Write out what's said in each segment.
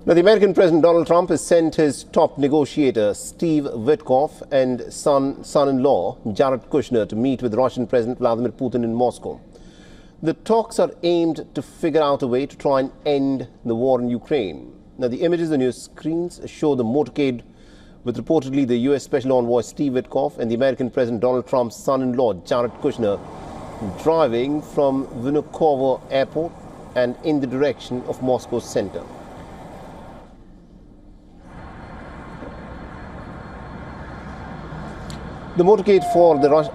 Now, the American President Donald Trump has sent his top negotiator, Steve Witkoff, and son-in-law, Jared Kushner, to meet with Russian President Vladimir Putin in Moscow. The talks are aimed to figure out a way to try and end the war in Ukraine. Now, the images on your screens show the motorcade with reportedly the U.S. Special Envoy Steve Witkoff and the American President Donald Trump's son-in-law, Jared Kushner, driving from Witkoff Airport and in the direction of Moscow's center. The motorcade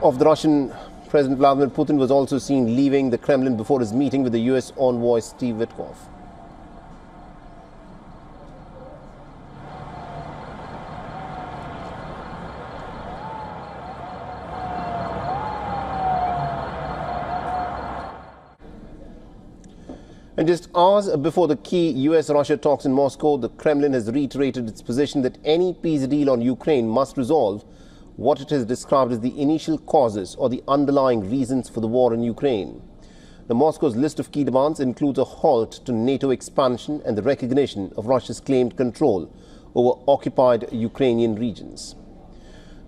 of the Russian President Vladimir Putin was also seen leaving the Kremlin before his meeting with the U.S. envoy Steve Witkoff. And just hours before the key US-Russia talks in Moscow, the Kremlin has reiterated its position that any peace deal on Ukraine must resolve what it has described as the initial causes or the underlying reasons for the war in Ukraine. The Moscow's list of key demands includes a halt to NATO expansion and the recognition of Russia's claimed control over occupied Ukrainian regions.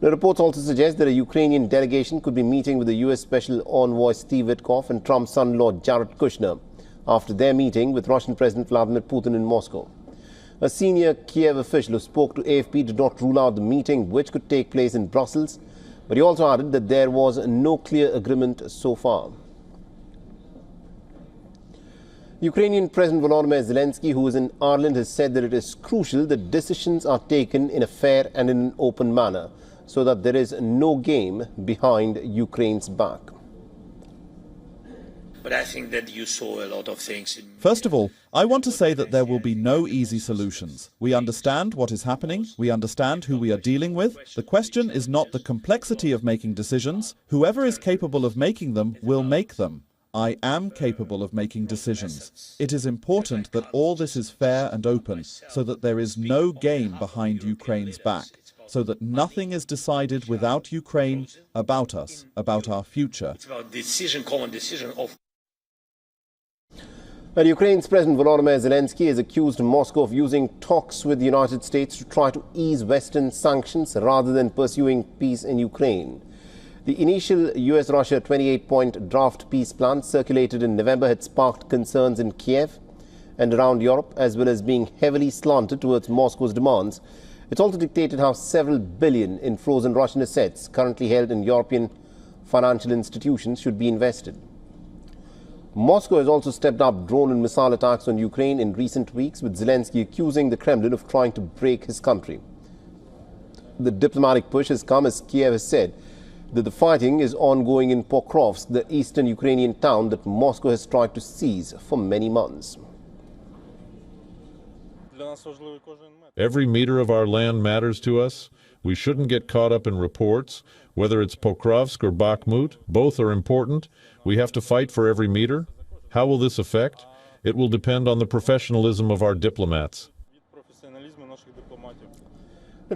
The reports also suggest that a Ukrainian delegation could be meeting with the U.S. Special Envoy Steve Witkoff and Trump's son-in-law Jared Kushner after their meeting with Russian President Vladimir Putin in Moscow. A senior Kiev official who spoke to AFP did not rule out the meeting, which could take place in Brussels, but he also added that there was no clear agreement so far. Ukrainian President Volodymyr Zelensky, who is in Ireland, has said that it is crucial that decisions are taken in a fair and in an open manner, so that there is no game behind Ukraine's back. But I think that you saw a lot of things. First of all, I want to say that there will be no easy solutions. We understand what is happening. We understand who we are dealing with. The question is not the complexity of making decisions. Whoever is capable of making them will make them. I am capable of making decisions. It is important that all this is fair and open, so that there is no game behind Ukraine's back, so that nothing is decided without Ukraine about us, about our future. It's about common decision of. And Ukraine's President Volodymyr Zelensky has accused Moscow of using talks with the United States to try to ease Western sanctions rather than pursuing peace in Ukraine. The initial US-Russia 28-point draft peace plan circulated in November had sparked concerns in Kiev and around Europe, as well as being heavily slanted towards Moscow's demands. It's also dictated how several billion in frozen Russian assets currently held in European financial institutions should be invested. Moscow has also stepped up drone and missile attacks on Ukraine in recent weeks, with Zelensky accusing the Kremlin of trying to break his country. The diplomatic push has come as Kiev has said that the fighting is ongoing in Pokrovsk, the eastern Ukrainian town that Moscow has tried to seize for many months. Every meter of our land matters to us. We shouldn't get caught up in reports. Whether it's Pokrovsk or Bakhmut, both are important. We have to fight for every meter. How will this affect? It will depend on the professionalism of our diplomats.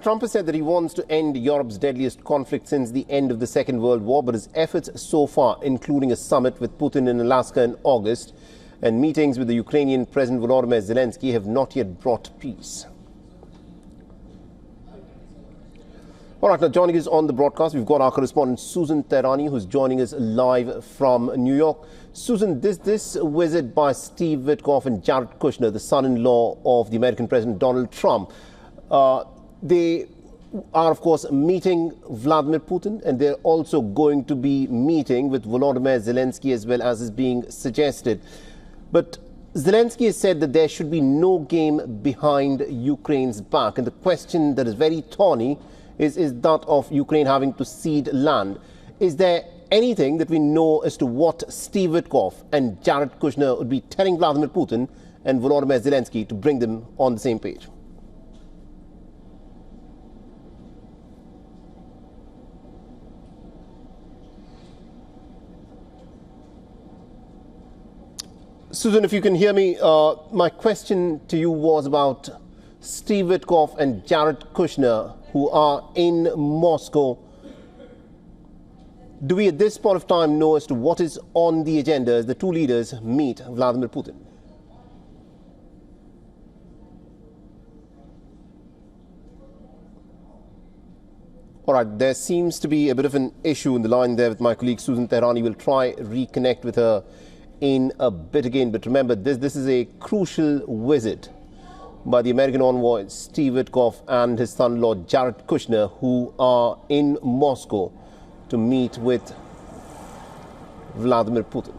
Trump has said that he wants to end Europe's deadliest conflict since the end of the Second World War, but his efforts so far, including a summit with Putin in Alaska in August and meetings with the Ukrainian President Volodymyr Zelensky, have not yet brought peace. All right, now joining us on the broadcast, we've got our correspondent Susan Tehrani, who's joining us live from New York. Susan, this visit by Steve Witkoff and Jared Kushner, the son-in-law of the American President Donald Trump, they are, of course, meeting Vladimir Putin, and they're also going to be meeting with Volodymyr Zelensky as well, as is being suggested. But Zelensky has said that there should be no game behind Ukraine's back. And the question that is very thorny is that of Ukraine having to cede land. Is there anything that we know as to what Steve Witkoff and Jared Kushner would be telling Vladimir Putin and Volodymyr Zelensky to bring them on the same page? Susan, if you can hear me, my question to you was about Steve Witkoff and Jared Kushner, who are in Moscow. Do we at this point of time know as to what is on the agenda as the two leaders meet Vladimir Putin? All right, there seems to be a bit of an issue in the line there with my colleague Susan Tehrani. We'll try reconnect with her in a bit again. But remember, this is a crucial visit by the American envoy Steve Witkoff and his son-in-law Jared Kushner, who are in Moscow to meet with Vladimir Putin.